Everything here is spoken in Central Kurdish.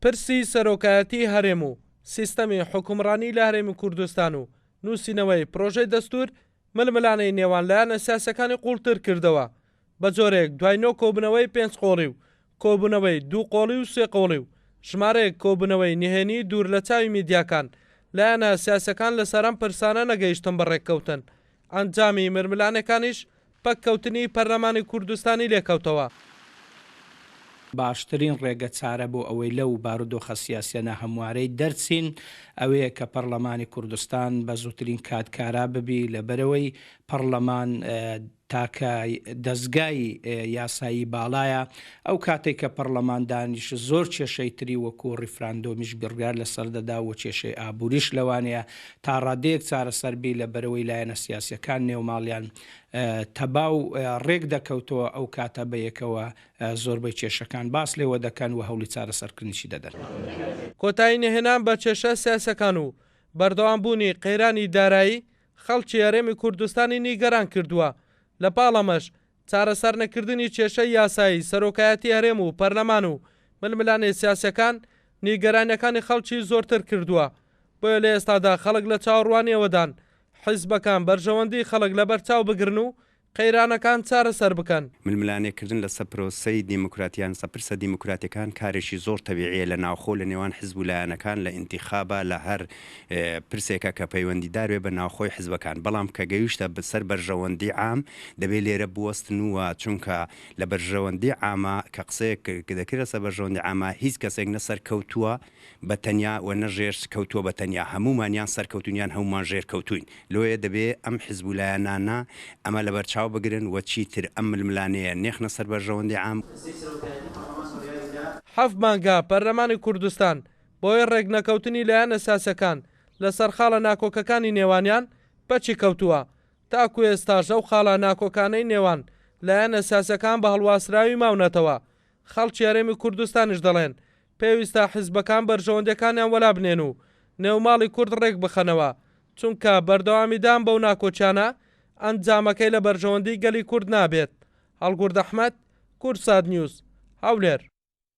پرسی سەرۆکایەتی هەرێم و سیستەمی حکومڕانی لە هەرێمی کوردستان و نووسینەوەی پرۆژەی دەستور ململانەی نێوان لایەنە سیاسەکانی قوڵتر کردەوە بە جۆرێک دوای نۆ کۆبنەوەی 5 قۆڵی و کۆبوونەوەی 2 قۆڵی و 3 قۆڵی و ژمارەیەک کۆبوونەوەی نهێنی دوور لە چاوی میدیاکان لایەنە سیاسەکان لەسەر ئەم پرسانە نەگەیشتن بەڕێککەوتن. ئەنجامی مرملانەکانیش پەککەوتنی پەرلەمانی کوردستانی لێکەوتەوە. باشترین ڕێگە چارە بۆ ئەوەی لەو بارودۆخە سیاسیانە هەموارەی دەرچین ئەوەیە کە پەرلەمانی کوردستان بە زووترین کاتکارا ببی لەبەرەوەی پەرلەمان تاکە دەستگای یاسایی باڵایە ئەو کاتێک کە پەرلەمان دانیش زۆر کێشەی تری وەکو ڕیفراندۆمیش بڕگار لەسەر دەدا و کێشەی ئابووریش لەوانەیە تا ڕادەیەک چارەسەربی لەبەرەوەی لایەنە سیاسیەکان نێوماڵیان تەباو ڕێک دەکەوتەوە ئەو کاتە بەیەکەوە زۆربەی کێشەکان باس لێوە دەکەن و هەوڵی چارەسەرکردنیشی دەدەن. کۆتایی نەهێنان بە کێشە سیاسەکان و بەردەوامبوونی قەیرانی دارایی خەڵکی هەرێمی کوردستانی نیگەران کردووە. لە پاڵەمەش چارەسەر نەکردنی کێشەی یاسایی سەرۆکایەتی هەرێم و پەرلەمان و ململانەی سیاسەکان نیگەرانیەکانی خەڵکی زۆرتر کردووە. بۆیە لە ئێستادا خەڵک لە چاوەڕوانیەوەدان حیزبەکان بەرژەوەندی خەڵک لە بەرچاو بگرن و قەیرانەکان چارەسەر بکەن. ململانێکردن لەسەر پرۆسەی دیموکراتیان سەپرسە دیموکراتەکان کارێکی زۆر تەبیعیە لە ناوخۆ لە نێوان حیزب و لایەنەکان لە ئینتیخابە لە هەر پرسێکە کە پەیوەندیدار بە ناوخۆی حیزبەکان بەڵام کە گەیشتە بەسەر بەرژەوەندی عام دەبێت لێرە بوەستنووە چونکە لە بەرژەوەندی عامە کە قسەیەک دەکرێت لەسەر بەرژەوەندی عامە هیچ کەسێک نەسەر کەوتووە بە تەنیا و نەژێر کەوتووە بە تەنیا هەمومانیان سەرکەوتونیان هەمومان ژێر کەوتوین لۆیە دەبێت ئەم حیزب و لایەنانە ئەمە لە بەرچاو بگرن و چیتر ئەم ململانەیە نێخنە سەر بەرژەوەندی عام. 7 مانگا پەرلەمانی کوردستان بۆی ڕێک نەکەوتنی لایەنە سیاسەکان لەسەر خاڵە ناکۆکەکانی نێوانیان بەچی کەوتووە تاکو ئێستاش ئەو خاڵە ناکۆکانەی نێوان لایەنە سیاسەکان بە هەڵواسراوی ماونەتەوە. خەڵکی هەرێمی کوردستانیش دەڵێن پێویستە حیزبەکان بەرژەوەندەکانیان وەلا بنێن و نێوماڵی کورد ڕێک بخەنەوە چونکە بەردەوامیدان بەو ناکۆچانە ئەنجامەکەی لە بەرژەوەندی گەلی کورد نابێت. هەڵگورد ئەحمەد، کورسات نیوز، هەولێر.